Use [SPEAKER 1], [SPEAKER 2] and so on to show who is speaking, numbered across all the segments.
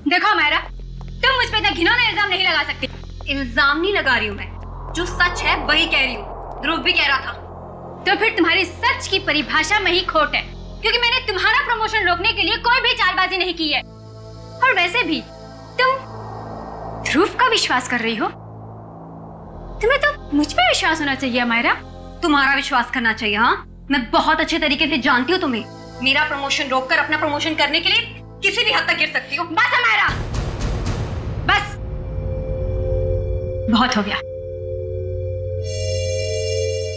[SPEAKER 1] देखो मायरा, तुम मुझ पे इतना घिनौना इल्जाम नहीं लगा सकती।
[SPEAKER 2] इल्जाम नहीं लगा रही हूँ मैं, जो सच है वही कह रही हूँ। ध्रुव भी कह रहा था।
[SPEAKER 1] तो फिर तुम्हारी सच की परिभाषा में ही खोट है, क्योंकि मैंने तुम्हारा प्रमोशन रोकने के लिए कोई भी चालबाजी नहीं की है। और वैसे भी तुम ध्रुव का विश्वास कर रही हो, तुम्हें तो मुझ पे विश्वास होना चाहिए मायरा।
[SPEAKER 2] तुम्हारा विश्वास करना चाहिए। हाँ, मैं बहुत अच्छे तरीके से जानती हूँ तुम्हें। मेरा प्रमोशन रोककर अपना प्रमोशन करने के लिए किसी भी हद तक गिर सकती हो।
[SPEAKER 1] बस मायरा, बस बहुत हो गया।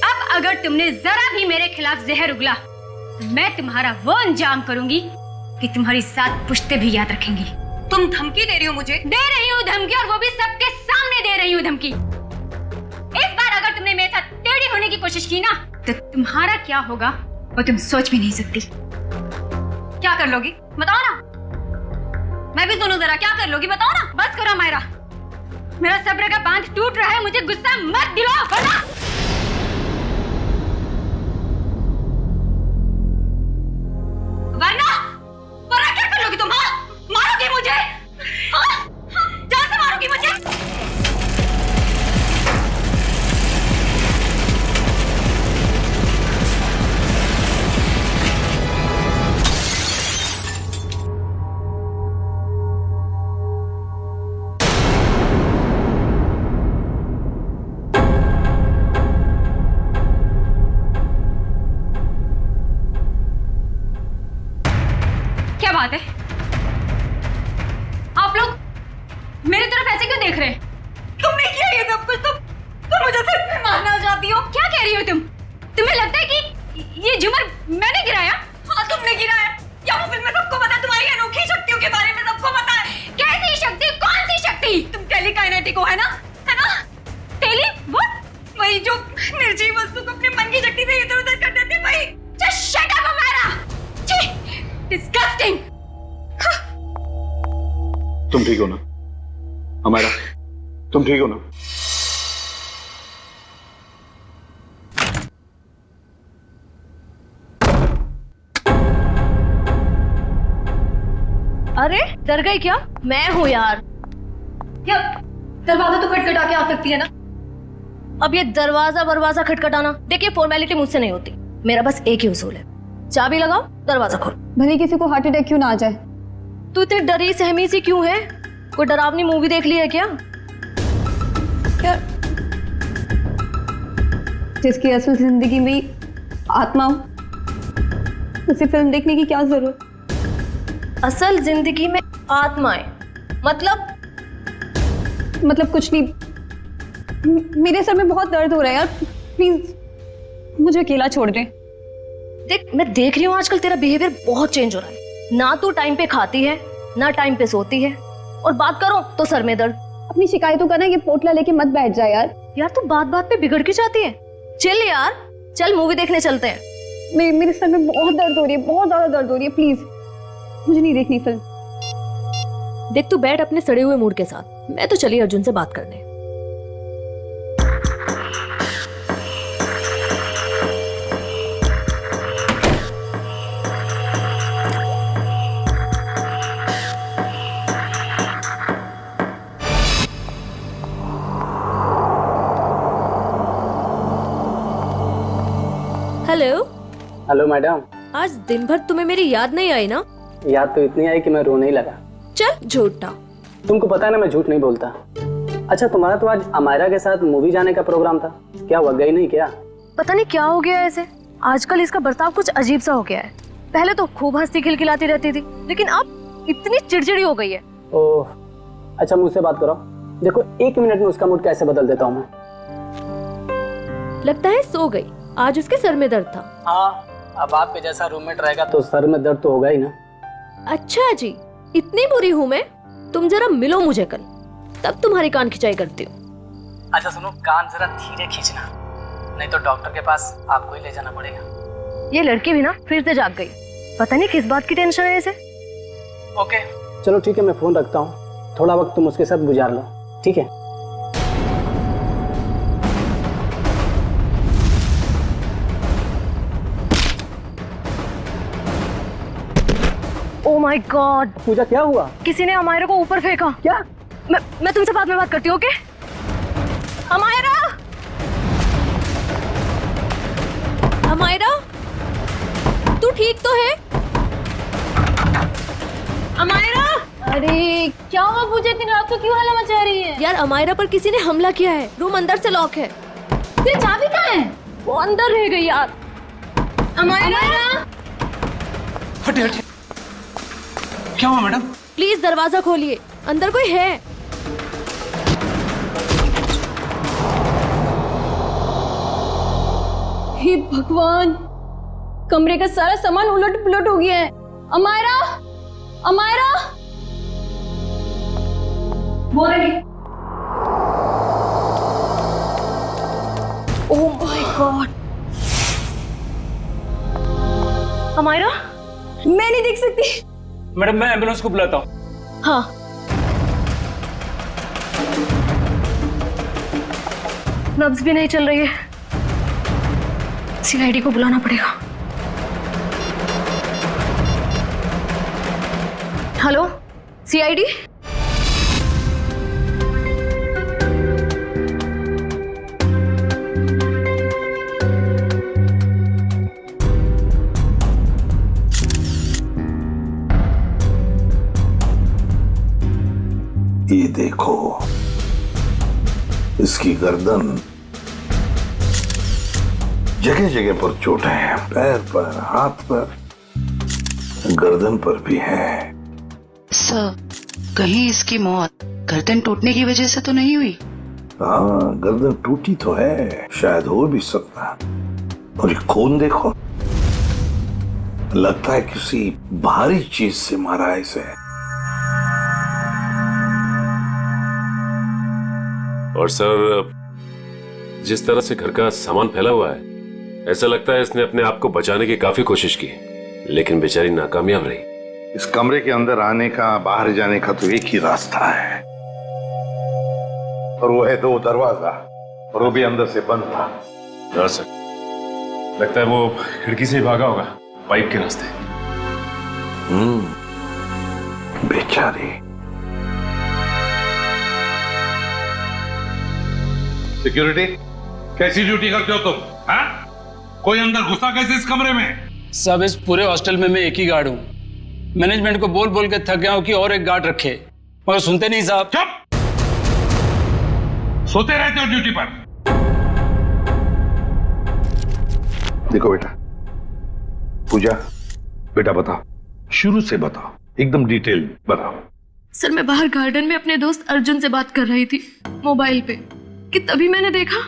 [SPEAKER 1] अब अगर तुमने जरा भी मेरे खिलाफ जहर उगला तो मैं तुम्हारा वो अंजाम करूंगी कि तुम्हारी 7 पुश्तें भी याद रखेंगी।
[SPEAKER 2] तुम धमकी दे रही हो मुझे?
[SPEAKER 1] दे रही हूँ धमकी, और वो भी सबके सामने दे रही हूँ धमकी। इस बार अगर तुमने मेरे साथ टेढ़ी होने की कोशिश की ना, तो तुम्हारा क्या होगा वो तुम सोच भी नहीं सकती।
[SPEAKER 2] क्या कर लोगी बताओ ना? मैं भी सुनूं जरा, क्या कर लोगी बताओ ना?
[SPEAKER 1] बस करो मायरा, मेरा सब्र का बांध टूट रहा है, मुझे गुस्सा मत दिलाओ वरना।
[SPEAKER 2] वरना क्या कर लोगी तुम? हाँ, मारोगी मुझे? हाँ, जान से मारोगी मुझे?
[SPEAKER 1] क्या बात है, आप लोग मेरी तरफ ऐसे क्यों देख रहे हैं?
[SPEAKER 2] तुमने किया ये सब कुछ? तुम मुझे सच में मारना चाहती हो?
[SPEAKER 1] क्या कह रही हो तुम? तुम्हें लगता है कि ये झूमर मैंने गिराया?
[SPEAKER 2] हाँ, तुमने गिराया। क्या वो फिल्म में सबको पता है? तुम्हारी अनोखी शक्तियों के बारे में सबको पता है।
[SPEAKER 1] कैसी शक्ति? कौन सी शक्ति?
[SPEAKER 2] तुम टेलीकाइनेटिक हो, है ना? है ना?
[SPEAKER 1] टेली व्हाट?
[SPEAKER 2] वही जो निर्जीव वस्तु को अपने मन की शक्ति से इधर उधर कर देते हैं, वही।
[SPEAKER 1] Just shut up, अमारा! छी! Disgusting!
[SPEAKER 3] तुम ठीक हो ना हमारा? तुम ठीक हो ना?
[SPEAKER 4] अरे डर गई क्या? मैं हूँ यार।
[SPEAKER 2] क्या दरवाजा तो खटखटा के आ सकती है ना?
[SPEAKER 4] अब ये दरवाजा खटखटाना, देखिए फॉर्मेलिटी मुझसे नहीं होती। मेरा बस एक ही उसूल है, चाबी लगाओ, दरवाजा खोलो।
[SPEAKER 5] भले किसी को हार्ट अटैक क्यों ना आ जाए।
[SPEAKER 4] तू इतनी डरी सहमी सी क्यों है? कोई डरावनी मूवी देख ली है क्या?
[SPEAKER 5] जिसकी असल जिंदगी में आत्मा हो, उसे फिल्म देखने की क्या जरूरत?
[SPEAKER 4] असल जिंदगी में आत्माएं
[SPEAKER 5] मतलब कुछ नहीं। मेरे सर में बहुत दर्द हो रहा है यार, प्लीज मुझे अकेला छोड़ दे।
[SPEAKER 4] देख, मैं देख रही हूँ आजकल तेरा बिहेवियर बहुत चेंज हो रहा है। ना तू टाइम पे खाती है, ना टाइम पे सोती है, और बात करो तो सर में दर्द।
[SPEAKER 5] अपनी शिकायतों का ना ये पोटला लेके मत बैठ जा यार।
[SPEAKER 4] यार तू बात बात पे बिगड़ क्यों जाती है? चल यार, चल मूवी देखने चलते हैं।
[SPEAKER 5] मेरे सर में बहुत दर्द हो रही है, बहुत ज्यादा दर्द हो रही है। प्लीज मुझे नहीं देखनी फिल्म।
[SPEAKER 4] देख, तू बैठ अपने सड़े हुए मूड के साथ, मैं तो चली अर्जुन से बात करने। हेलो।
[SPEAKER 6] Hello madam.
[SPEAKER 4] आज दिन भर तुम्हें मेरी याद नहीं आई ना?
[SPEAKER 6] याद तो इतनी आई कि मैं रोने ही लगा।
[SPEAKER 4] चल झूठा।
[SPEAKER 6] तुमको पता है ना, मैं झूठ नहीं बोलता। अच्छा, तुम्हारा तो आज अमायरा के साथ मूवी जाने का प्रोग्राम था, क्या हुआ, गई नहीं क्या?
[SPEAKER 4] पता नहीं क्या हो गया है इसे, आजकल इसका बर्ताव कुछ अजीब सा हो गया है। पहले तो खूब हंसती खिलखिलाती रहती थी, लेकिन अब इतनी चिड़चिड़ी हो गई है।
[SPEAKER 6] ओह, अच्छा मुझसे बात करो। देखो 1 मिनट में उसका मूड कैसे बदल देता हूँ मैं।
[SPEAKER 4] लगता है सो गई, आज उसके सर में दर्द था।
[SPEAKER 6] हाँ, अब आपके जैसा रूममेट रहेगा तो सर में दर्द तो होगा ही ना।
[SPEAKER 4] अच्छा जी, इतनी बुरी हूँ मैं? तुम जरा मिलो मुझे कल, तब तुम्हारी कान खिंचाई करती हूँ।
[SPEAKER 6] अच्छा सुनो, कान जरा धीरे खींचना, नहीं तो डॉक्टर के पास आपको ही ले जाना पड़ेगा।
[SPEAKER 4] ये लड़की भी ना फिर से जाग गई, पता नहीं किस बात की टेंशन है इसे।
[SPEAKER 6] ओके चलो ठीक है, मैं फोन रखता हूँ, थोड़ा वक्त तुम उसके साथ गुजार लो, ठीक है?
[SPEAKER 4] ओ माय गॉड,
[SPEAKER 6] पूजा क्या हुआ?
[SPEAKER 4] किसी ने अमायरा को ऊपर फेंका।
[SPEAKER 6] क्या?
[SPEAKER 4] मैं तुमसे बाद में बात करती हूँ, ओके? अमायरा, अमायरा, तू ठीक तो है? अमायरा!
[SPEAKER 5] अरे क्या हुआ पूजा, इतनी रात को क्यों हल्ला मचा रही है?
[SPEAKER 4] यार अमायरा पर किसी ने हमला किया है, रूम अंदर से लॉक है।
[SPEAKER 5] तेरी चाबी कहाँ है?
[SPEAKER 4] वो अंदर रह गई यार।
[SPEAKER 5] अमायरा,
[SPEAKER 7] हटे हटे, क्या हुआ मैडम?
[SPEAKER 4] प्लीज दरवाजा खोलिए, अंदर कोई है।
[SPEAKER 5] हे भगवान, कमरे का सारा सामान उलट पुलट हो गया है। अमायरा, अमायरा, वो रही।
[SPEAKER 4] Oh my god, Amaira?
[SPEAKER 5] मैं नहीं देख सकती।
[SPEAKER 7] मैडम मैं एम्बुलेंस को बुलाता हूँ।
[SPEAKER 4] हाँ, नब्ज भी नहीं चल रही है, सीआईडी को बुलाना पड़ेगा। Hello CID?
[SPEAKER 8] ये देखो, इसकी गर्दन, जगह जगह पर चोटें हैं, पैर पर, हाथ पर, गर्दन पर भी है।
[SPEAKER 9] सर, कहीं इसकी मौत गर्दन टूटने की वजह से तो नहीं हुई?
[SPEAKER 8] हाँ, गर्दन टूटी तो है, शायद हो भी सकता। और ये खून देखो, लगता है किसी भारी चीज से मारा है इसे।
[SPEAKER 10] और सर, जिस तरह से घर का सामान फैला हुआ है, ऐसा लगता है इसने अपने आप को बचाने की काफी कोशिश की, लेकिन बेचारी नाकामयाब रही।
[SPEAKER 8] इस कमरे के अंदर आने का, बाहर जाने का तो एक ही रास्ता है, और वो है 2 दरवाजा, और वो भी अंदर से बंद था।
[SPEAKER 10] हाँ सर, लगता है वो खिड़की से ही भागा होगा, पाइप के रास्ते।
[SPEAKER 8] बेचारी।
[SPEAKER 11] सिक्योरिटी, कैसी ड्यूटी करते हो तुम? हाँ? कोई अंदर घुसा कैसे इस कमरे में?
[SPEAKER 7] सब इस पूरे हॉस्टल में मैं एक ही गार्ड हूँ। मैनेजमेंट को बोल बोल के थक गया हूँ कि और एक गार्ड रखे, मगर सुनते नहीं साहब।
[SPEAKER 11] चुप! सोते रहते हो ड्यूटी पर।
[SPEAKER 8] देखो बेटा, पूजा बेटा बताओ, शुरू से बताओ, एकदम डिटेल बताओ।
[SPEAKER 4] सर, मैं बाहर गार्डन में अपने दोस्त अर्जुन से बात कर रही थी मोबाइल पे, कि तभी मैंने देखा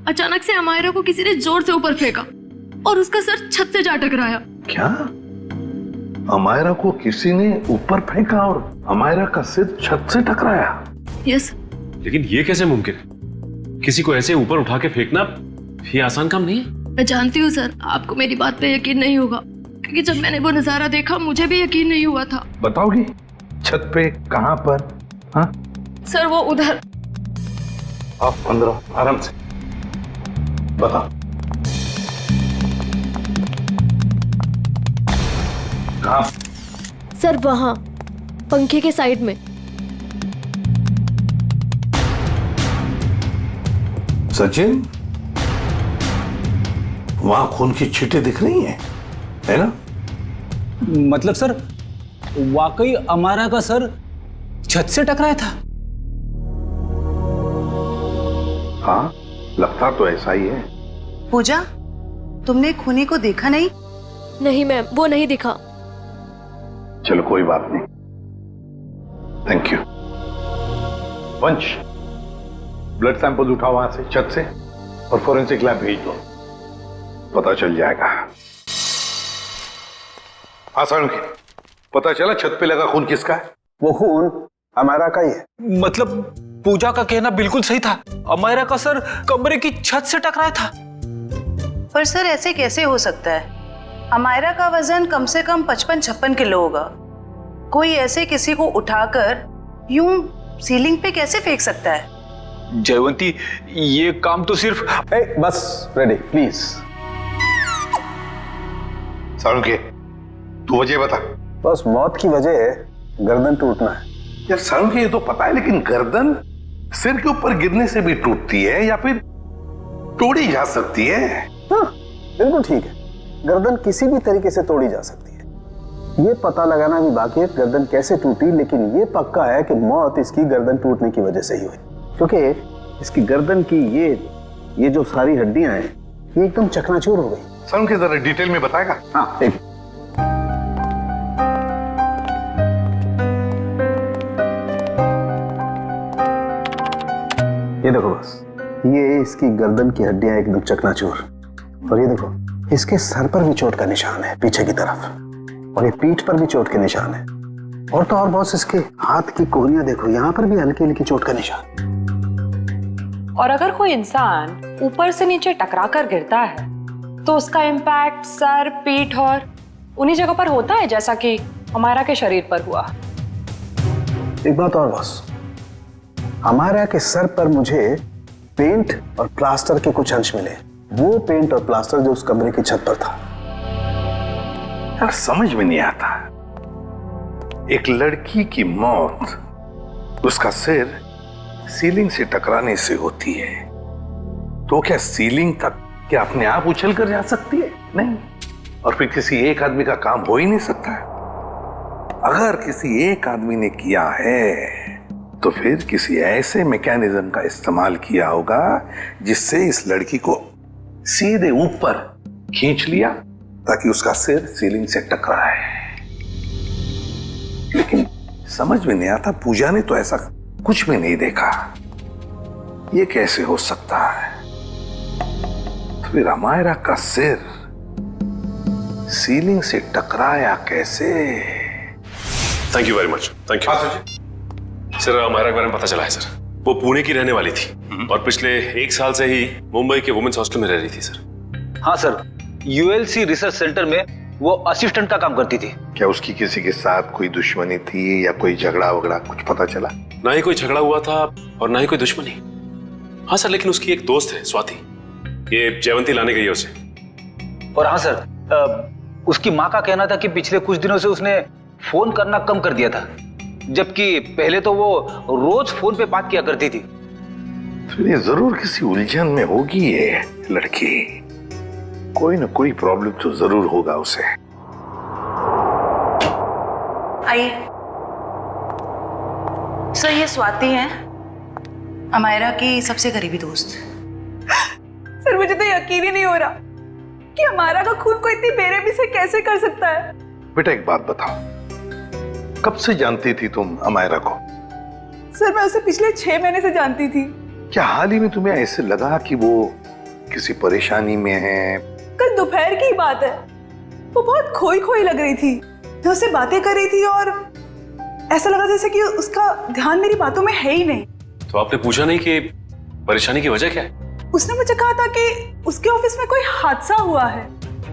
[SPEAKER 4] अचानक से अमायरा को किसी ने जोर से ऊपर फेंका और उसका सर छत से जा टकराया।
[SPEAKER 8] क्या? अमायरा को किसी ने ऊपर फेंका और अमायरा का सिर छत से टकराया?
[SPEAKER 4] यस।
[SPEAKER 10] लेकिन ये कैसे मुमकिन है? किसी को ऐसे ऊपर उठा के फेंकना ये आसान काम नहीं है।
[SPEAKER 4] मैं जानती हूँ सर, आपको मेरी बात पे यकीन नहीं होगा, क्योंकि जब मैंने वो नजारा देखा मुझे भी यकीन नहीं हुआ था।
[SPEAKER 8] बताओगी छत पे कहां पर? हाँ
[SPEAKER 4] सर, वो उधर।
[SPEAKER 8] आप अंदर आराम से बताओ। कहां?
[SPEAKER 4] सर वहां, पंखे के साइड में।
[SPEAKER 8] सचिन, वहां खून की छींटें दिख रही हैं, है ना?
[SPEAKER 6] मतलब सर, वाकई अमायरा का सर छत से टकराया था?
[SPEAKER 8] हाँ, लगता तो ऐसा ही है।
[SPEAKER 9] पूजा, तुमने खूनी को देखा नहीं?
[SPEAKER 4] नहीं मैम, वो नहीं दिखा।
[SPEAKER 8] चलो कोई बात नहीं, थैंक यू। वंश, ब्लड सैंपल उठाओ वहां से, छत से, और फोरेंसिक लैब भेज दो, पता चल जाएगा। आसान के पता चला छत पे लगा खून किसका है?
[SPEAKER 12] वो खून अमायरा का ही है।
[SPEAKER 7] मतलब पूजा का कहना बिल्कुल सही था, अमायरा का सर कमरे की छत से टकराया था।
[SPEAKER 9] पर सर, ऐसे कैसे हो सकता है? अमायरा का वजन कम से कम 55-56 किलो होगा। कोई ऐसे किसी को उठाकर यूं सीलिंग पे कैसे फेंक सकता है?
[SPEAKER 7] जयवंती, ये काम तो सिर्फ
[SPEAKER 12] बस रेडी प्लीज।
[SPEAKER 8] सारुण के, तू वजह बता,
[SPEAKER 12] बस मौत की वजह गर्दन टूटना है।
[SPEAKER 8] यार सर मुझे ये तो पता है, लेकिन गर्दन सिर के ऊपर गिरने से भी टूटती है या फिर तोड़ी जा सकती है?
[SPEAKER 12] हाँ, बिल्कुल ठीक है, गर्दन किसी भी तरीके से तोड़ी जा सकती है। ये पता लगाना भी बाकी है गर्दन कैसे टूटी, लेकिन ये पक्का है कि मौत इसकी गर्दन टूटने की वजह से ही हुई, क्योंकि इसकी गर्दन की ये जो सारी हड्डियां हैं ये एकदम चकनाचूर हो गई।
[SPEAKER 8] सर मुझे जरा डिटेल में बताएगा?
[SPEAKER 12] हाँ, एक ये देखो बस, ये इसकी गर्दन की हड्डियां एकदम चकनाचूर, और ये देखो इसके सर पर भी चोट का निशान है पीछे की तरफ, और ये पीठ पर भी चोट के निशान है, और तो और बॉस इसके हाथ की कोहनियां देखो, यहाँ पर भी हल्की हल्की चोट का निशान।
[SPEAKER 13] और अगर कोई इंसान ऊपर से नीचे टकरा कर गिरता है तो उसका इम्पैक्ट सर, पीठ और उन्हीं जगह पर होता है जैसा कि अमायरा के शरीर पर हुआ।
[SPEAKER 12] एक बात और बॉस, अमायरा के सर पर मुझे पेंट और प्लास्टर के कुछ अंश मिले, वो पेंट और प्लास्टर जो उस कमरे की छत पर था।
[SPEAKER 8] यार समझ में नहीं आता, एक लड़की की मौत उसका सिर सीलिंग से टकराने से होती है, तो क्या सीलिंग तक क्या अपने आप उछल कर जा सकती है? नहीं। और फिर किसी एक आदमी का काम हो ही नहीं सकता है। अगर किसी एक आदमी ने किया है तो फिर किसी ऐसे मैकेनिज्म का इस्तेमाल किया होगा जिससे इस लड़की को सीधे ऊपर खींच लिया ताकि उसका सिर सीलिंग से टकराए। लेकिन समझ में नहीं आता, पूजा ने तो ऐसा कुछ भी नहीं देखा, ये कैसे हो सकता है? तो फिर अमायरा का सिर सीलिंग से टकराया कैसे?
[SPEAKER 10] Thank you very much, thank you. Sir Amaira के बारे में पता चला है सर, वो पुणे की रहने वाली थी और पिछले 1 साल से ही मुंबई के वुमेन्स हॉस्टल में रह रही थी सर।
[SPEAKER 14] हाँ सर, यूएलसी रिसर्च सेंटर में वो असिस्टेंट का काम करती थी।
[SPEAKER 8] क्या उसकी किसी के साथ कोई दुश्मनी थी या कोई झगड़ा वगड़ा कुछ पता चला?
[SPEAKER 10] ना ही कोई झगड़ा हुआ था और ना ही कोई दुश्मनी। हाँ सर, लेकिन उसकी एक दोस्त है स्वाति, ये जयवंती लाने गई है उसे।
[SPEAKER 14] और हाँ सर, उसकी माँ का कहना था कि पिछले कुछ दिनों से उसने फोन करना कम कर दिया था, जबकि पहले तो वो रोज फोन पे बात किया करती थी।
[SPEAKER 8] तो ये जरूर किसी उलझन में होगी ये लड़की, कोई ना कोई प्रॉब्लम तो जरूर होगा उसे।
[SPEAKER 9] आइए सर, ये स्वाति है, अमायरा की सबसे करीबी दोस्त।
[SPEAKER 5] सर मुझे तो यकीन ही नहीं हो रहा कि अमायरा का खून कोई इतनी बेरहमी से कैसे कर सकता है।
[SPEAKER 8] बेटा एक बात बताओ, कब से जानती थी तुम अमायरा को?
[SPEAKER 5] सर मैं उसे पिछले 6 महीने से जानती थी।
[SPEAKER 8] क्या हाल ही में तुम्हें ऐसे लगा कि वो किसी परेशानी में है?
[SPEAKER 5] कल दोपहर की बात है, वो बहुत खोई खोई लग रही थी, मैं उससे बातें कर रही थी और ऐसा लगा जैसे कि उसका ध्यान मेरी बातों में है ही नहीं।
[SPEAKER 10] तो आपने पूछा नहीं कि परेशानी की वजह क्या है?
[SPEAKER 5] उसने मुझे कहा था कि उसके ऑफिस में कोई हादसा हुआ है।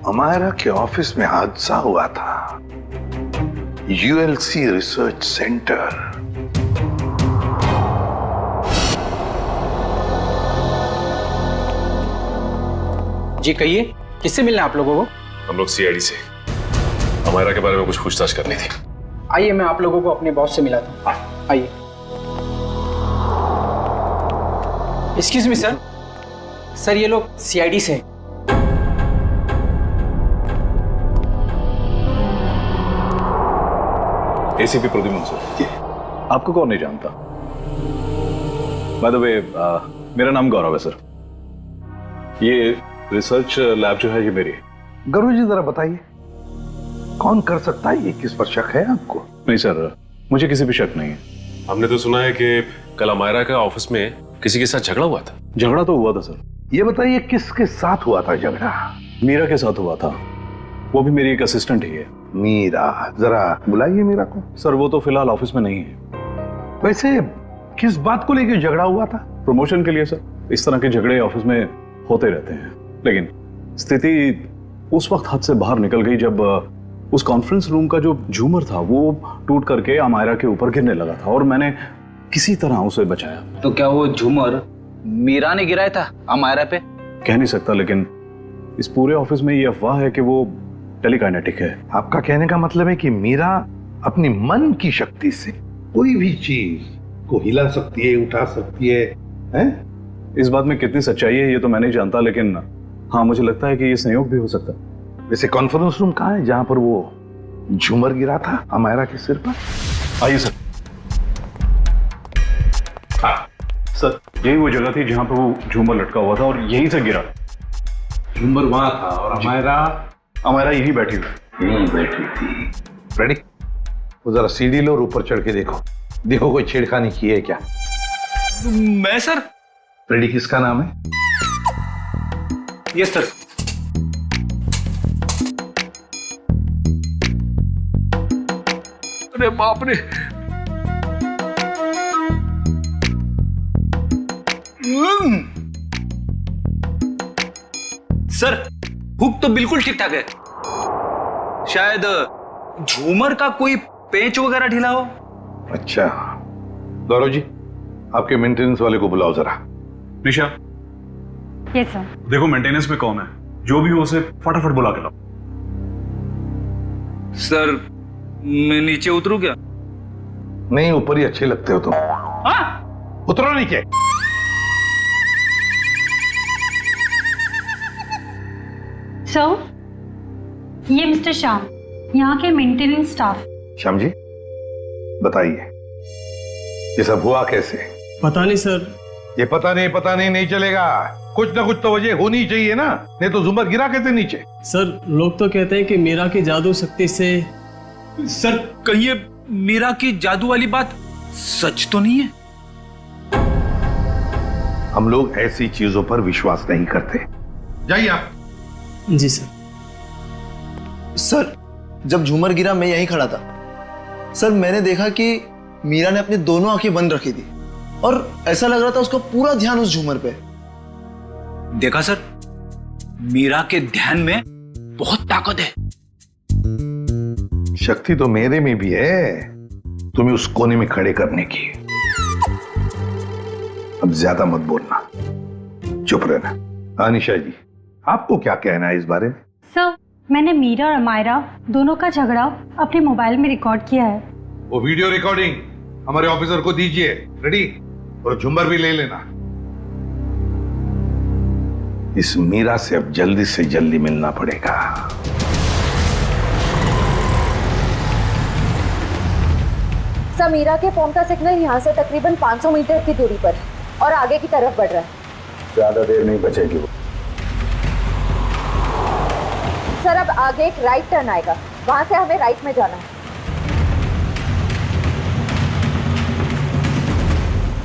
[SPEAKER 8] अमायरा के ऑफिस में हादसा हुआ था? ULC research centre.
[SPEAKER 6] जी कहिए, किससे मिलना है आप लोगों को?
[SPEAKER 10] हम लोग सीआईडी से अमायरा के बारे में कुछ पूछताछ करनी थी।
[SPEAKER 6] आइए मैं आप लोगों को अपने बॉस से मिला था। आइए। एक्सक्यूज मी सर, सर ये लोग सीआईडी से हैं।
[SPEAKER 11] ACP Pradyuman sir. आपको कौन नहीं जानता? बाय द वे मेरा नाम गौरव है सर। ये रिसर्च लैब जो है ये मेरी है।
[SPEAKER 8] गौरव जी जरा बताइए, कौन कर सकता है ये? किस पर शक है आपको?
[SPEAKER 11] नहीं सर, मुझे किसी भी शक नहीं है।
[SPEAKER 10] हमने तो सुना है कि कल अमायरा का ऑफिस में किसी के साथ झगड़ा हुआ था।
[SPEAKER 11] झगड़ा तो हुआ था सर।
[SPEAKER 8] ये बताइए किसके साथ हुआ था झगड़ा?
[SPEAKER 11] मीरा के साथ हुआ था, वो भी मेरी एक असिस्टेंट ही है।
[SPEAKER 8] मीरा, जरा बुलाइए मीरा को।
[SPEAKER 11] सर वो तो फिलहाल ऑफिस में नहीं है।
[SPEAKER 8] वैसे किस बात को लेकर झगड़ा हुआ था?
[SPEAKER 11] प्रमोशन के लिए सर। इस तरह के झगड़े ऑफिस में होते रहते हैं, लेकिन स्थिति उस वक्त हाथ से बाहर निकल गई जब उस कॉन्फ्रेंस रूम का जो झूमर था वो टूट करके अमायरा के ऊपर गिरने लगा था और मैंने किसी तरह उसे बचाया।
[SPEAKER 14] तो क्या वो झूमर मीरा ने गिराया था अमायरा पे?
[SPEAKER 11] कह नहीं सकता, लेकिन इस पूरे ऑफिस में ये अफवाह है कि वो टेलीकाइनेटिक है।
[SPEAKER 8] आपका कहने का मतलब है कि मीरा अपनी मन की शक्ति से कोई भी चीज को हिला सकती है, उठा सकती है, हैं?
[SPEAKER 11] इस बात में कितनी सच्चाई है ये तो मैं नहीं जानता, लेकिन हाँ मुझे लगता है कि ये संयोग भी हो सकता है।
[SPEAKER 8] वैसे कॉन्फ्रेंस रूम कहाँ है जहां पर वो झूमर गिरा था अमायरा के सिर पर?
[SPEAKER 11] आइए सर। सर यही वो जगह थी जहां पर वो झूमर लटका हुआ था और यहीं से गिरा।
[SPEAKER 8] झूमर वहां था और
[SPEAKER 11] अमायरा यहीं बैठी
[SPEAKER 8] थी। रेडी? वो जरा सीढ़ी लो और ऊपर चढ़ के देखो, देखो कोई छेड़खानी की है क्या।
[SPEAKER 14] मैं सर?
[SPEAKER 8] रेडी किसका नाम है?
[SPEAKER 14] Yes sir.
[SPEAKER 10] अरे बाप रे,
[SPEAKER 14] सर हुक तो बिल्कुल ठीक ठाक है, शायद झूमर का कोई पेंच वगैरह ढीला हो।
[SPEAKER 8] अच्छा गौरव जी, आपके मेंटेनेंस वाले को बुलाओ जरा।
[SPEAKER 11] निशा।
[SPEAKER 1] Yes sir.
[SPEAKER 11] देखो मेंटेनेंस में कौन है, जो भी हो उसे फटाफट बुला के लाओ।
[SPEAKER 14] सर मैं नीचे उतरूं क्या?
[SPEAKER 8] नहीं, ऊपर ही अच्छे लगते हो तुम।
[SPEAKER 14] हाँ?
[SPEAKER 8] उतरो नीचे।
[SPEAKER 1] सर ये मिस्टर श्याम, यहाँ के मेंटेनेंस स्टाफ।
[SPEAKER 8] श्याम जी बताइए ये सब हुआ कैसे?
[SPEAKER 15] पता नहीं सर।
[SPEAKER 8] ये पता नहीं चलेगा, कुछ ना कुछ तो वजह होनी चाहिए ना, नहीं तो झूमर गिरा कैसे नीचे?
[SPEAKER 15] सर लोग तो कहते हैं कि मीरा की जादू शक्ति से।
[SPEAKER 14] सर कहीं ये मीरा की जादू वाली बात सच तो नहीं है?
[SPEAKER 8] हम लोग ऐसी चीजों पर विश्वास नहीं करते। जाइए आप।
[SPEAKER 15] जी सर।
[SPEAKER 16] सर जब झूमर गिरा मैं यहीं खड़ा था सर, मैंने देखा कि मीरा ने अपनी दोनों आंखें बंद रखी थी और ऐसा लग रहा था उसका पूरा ध्यान उस झूमर पे।
[SPEAKER 14] देखा सर, मीरा के ध्यान में बहुत ताकत है।
[SPEAKER 8] शक्ति तो मेरे में भी है, तुम्हें उस कोने में खड़े करने की। अब ज्यादा मत बोलना, चुप रहना। अनिशा जी आपको क्या कहना है इस बारे में?
[SPEAKER 1] सर मैंने मीरा और अमायरा दोनों का झगड़ा अपने मोबाइल में रिकॉर्ड किया है।
[SPEAKER 8] वो वीडियो रिकॉर्डिंग हमारे ऑफिसर को दीजिए। रेडी? और झुम्बर भी ले लेना। इस मीरा से अब जल्दी से जल्दी मिलना पड़ेगा।
[SPEAKER 17] सर मीरा के फोन का सिग्नल यहाँ से तकरीबन 500 मीटर की दूरी पर और आगे की तरफ बढ़ रहा है।
[SPEAKER 8] ज्यादा देर नहीं बचेगी वो।
[SPEAKER 17] सर अब आगे एक राइट टर्न आएगा, वहां से हमें राइट में जाना है।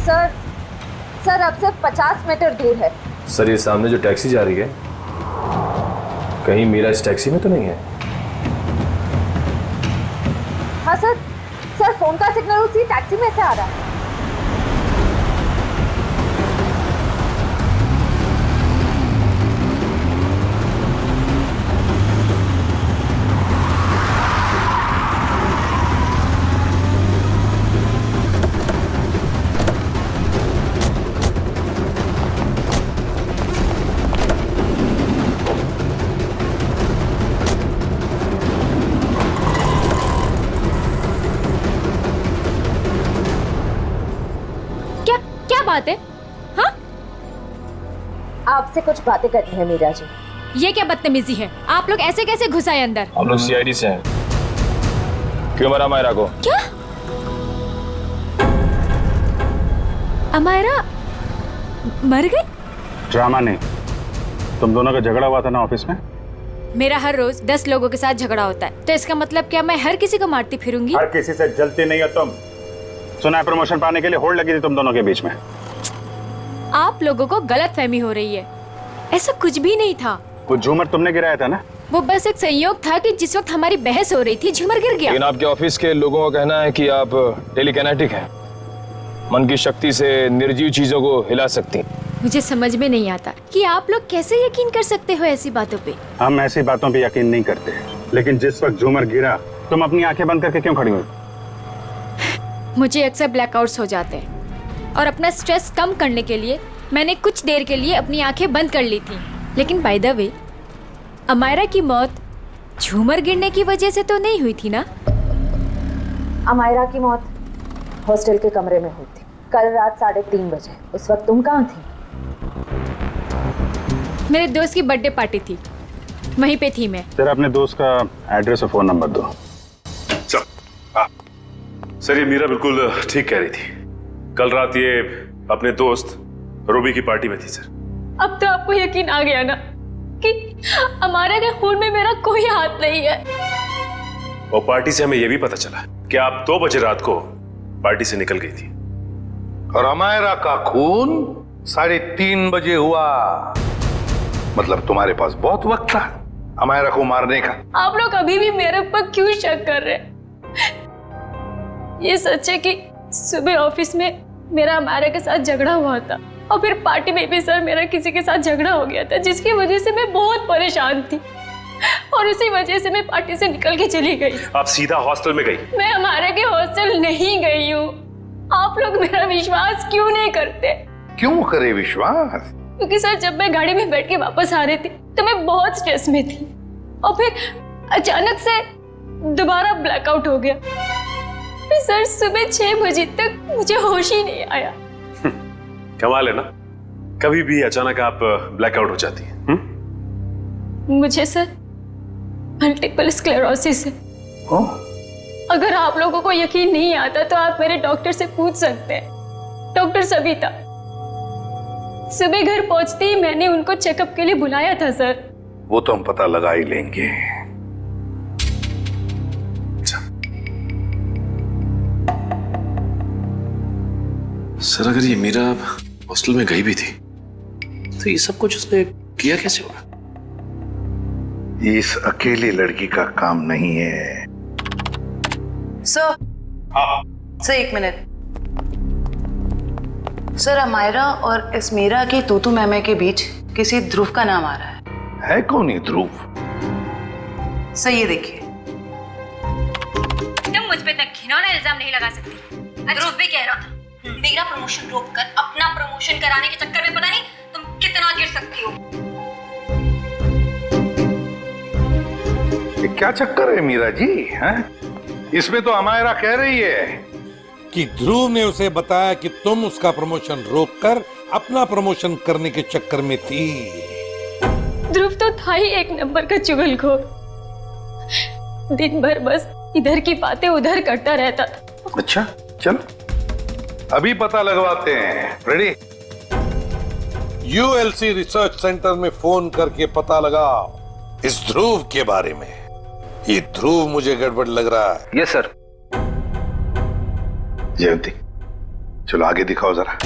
[SPEAKER 17] सर अब सिर्फ 50 मीटर दूर है।
[SPEAKER 10] सर ये सामने जो टैक्सी जा रही है, कहीं मीरा इस टैक्सी में तो नहीं है?
[SPEAKER 17] हाँ सर फोन का सिग्नल उसी टैक्सी में से आ रहा है।
[SPEAKER 1] बात है? हाँ?
[SPEAKER 17] आपसे कुछ बातें करनी है मीरा जी।
[SPEAKER 1] ये क्या बदतमीजी है? आप लोग ऐसे कैसे घुस आए अंदर?
[SPEAKER 10] हम लोग सीआईडी से हैं। क्यों मारा अमायरा को?
[SPEAKER 1] क्या? अमायरा मर गई?
[SPEAKER 11] ड्रामा नहीं, तुम दोनों का झगड़ा हुआ था ना ऑफिस में?
[SPEAKER 1] मेरा हर रोज 10 लोगों के साथ झगड़ा होता है, तो इसका मतलब क्या मैं हर किसी को मारती फिरूंगी?
[SPEAKER 11] हर किसी से जलती नहीं हो तुम। सुना है प्रमोशन पाने के लिए होड़ लगी थी तुम दोनों के बीच में।
[SPEAKER 1] आप लोगों को गलतफहमी हो रही है, ऐसा कुछ भी नहीं था।
[SPEAKER 11] वो झूमर तुमने गिराया था ना?
[SPEAKER 1] वो बस एक संयोग था कि जिस वक्त हमारी बहस हो रही थी झूमर गिर गया।
[SPEAKER 10] लेकिन आपके ऑफिस के लोगों का कहना है कि आप टेलीकाइनेटिक हैं, मन की शक्ति से निर्जीव चीजों को हिला सकती।
[SPEAKER 1] मुझे समझ में नहीं आता कि आप लोग कैसे यकीन कर सकते हो ऐसी बातों पे।
[SPEAKER 11] हम ऐसी बातों पे यकीन नहीं करते, लेकिन जिस वक्त झूमर गिरा तुम अपनी आंखें बंद करके क्यों खड़ी हुई?
[SPEAKER 1] मुझे अक्सर ब्लैकआउट्स हो जाते हैं और अपना स्ट्रेस कम करने के लिए मैंने कुछ देर के लिए अपनी आंखें बंद कर ली थी। लेकिन बाय द वे, अमायरा की मौत
[SPEAKER 17] झूमर गिरने की वजह से तो नहीं हुई थी ना? अमायरा की मौत हॉस्टल के कमरे में हुई थी कल रात 3:30 बजे। उस वक्त तुम कहाँ थी?
[SPEAKER 1] मेरे दोस्त की बर्थडे पार्टी थी, वहीं पे थी मैं।
[SPEAKER 11] सर अपने दोस्त का एड्रेस और फोन नंबर दो।
[SPEAKER 10] सर ये मीरा बिल्कुल ठीक कह रही थी। कल रात ये अपने दोस्त रूबी की पार्टी में थी सर।
[SPEAKER 4] अब तो आपको यकीन आ गया ना कि अमायरा के खून में मेरा कोई हाथ नहीं है।
[SPEAKER 10] और पार्टी से हमें यह भी पता चला कि आप 2 बजे रात को पार्टी से निकल गई थी।
[SPEAKER 8] और अमायरा का खून 3:30 बजे हुआ। मतलब तुम्हारे पास बहुत वक्त था अमायरा को मारने का।
[SPEAKER 4] आप लोग अभी भी मेरे ऊपर क्यों शक कर रहे हैं? ये सच है कि सुबह ऑफिस में मेरा अमायरा के साथ झगड़ा हुआ था और फिर पार्टी में भी सर मेरा किसी के साथ झगड़ा हो गया था, जिसकी वजह से मैं बहुत परेशान थी और उसी वजह से मैं पार्टी से निकल के चली गई।
[SPEAKER 10] आप सीधा हॉस्टल में गई?
[SPEAKER 4] मैं अमायरा के हॉस्टल नहीं गई हूँ। आप लोग मेरा विश्वास क्यों नहीं करते?
[SPEAKER 8] क्यों करे विश्वास?
[SPEAKER 4] क्योंकि सर जब मैं गाड़ी में बैठ के वापस आ रही थी तो मैं बहुत स्ट्रेस में थी और फिर अचानक से दोबारा ब्लैकआउट हो गया। फिर सर सुबह 6 बजे तक मुझे होश ही नहीं आया।
[SPEAKER 10] कमाल है ना, कभी भी अचानक आप ब्लैकआउट हो जाती हैं।
[SPEAKER 4] मुझे सर मल्टीपल स्क्लेरोसिस है। अगर आप लोगों को यकीन नहीं आता तो आप मेरे डॉक्टर से पूछ सकते हैं, डॉक्टर सविता। सुबह घर पहुंचते ही मैंने उनको चेकअप के लिए बुलाया था सर।
[SPEAKER 8] वो तो हम पता लगा ही लेंगे।
[SPEAKER 10] सर अगर ये मीरा हॉस्टल में गई भी थी तो ये सब कुछ उसने किया कैसे होगा?
[SPEAKER 8] इस अकेली लड़की का काम नहीं है।
[SPEAKER 9] Sir sir 1 minute. Sir Amaira और इस मीरा की तूतू मैमे के बीच किसी ध्रुव का नाम आ रहा
[SPEAKER 8] है कौन ये ध्रुव?
[SPEAKER 9] सर ये देखिए।
[SPEAKER 1] तुम मुझ पे तक घिनौना इल्जाम नहीं लगा सकती।
[SPEAKER 2] ध्रुव भी कह रहा था मेरा प्रमोशन रोककर अपना प्रमोशन कराने के चक्कर में पता नहीं तुम कितना गिर सकती हो।
[SPEAKER 8] ये क्या चक्कर है मीरा जी? हैं? इसमें तो अमायरा कह रही है
[SPEAKER 18] कि ध्रुव ने उसे बताया कि तुम उसका प्रमोशन रोककर अपना प्रमोशन करने के चक्कर में थी।
[SPEAKER 4] ध्रुव तो था ही एक नंबर का चुगलखोर। दिन भर बस इधर की बातें उधर करता रहता था।
[SPEAKER 8] अच्छा चल अभी पता लगवाते हैं। रेडी?
[SPEAKER 18] यूएलसी रिसर्च सेंटर में फोन करके पता लगाओ इस ध्रुव के बारे में। ये ध्रुव मुझे गड़बड़ लग रहा है।
[SPEAKER 14] Yes sir.
[SPEAKER 8] जयंती चलो आगे दिखाओ जरा।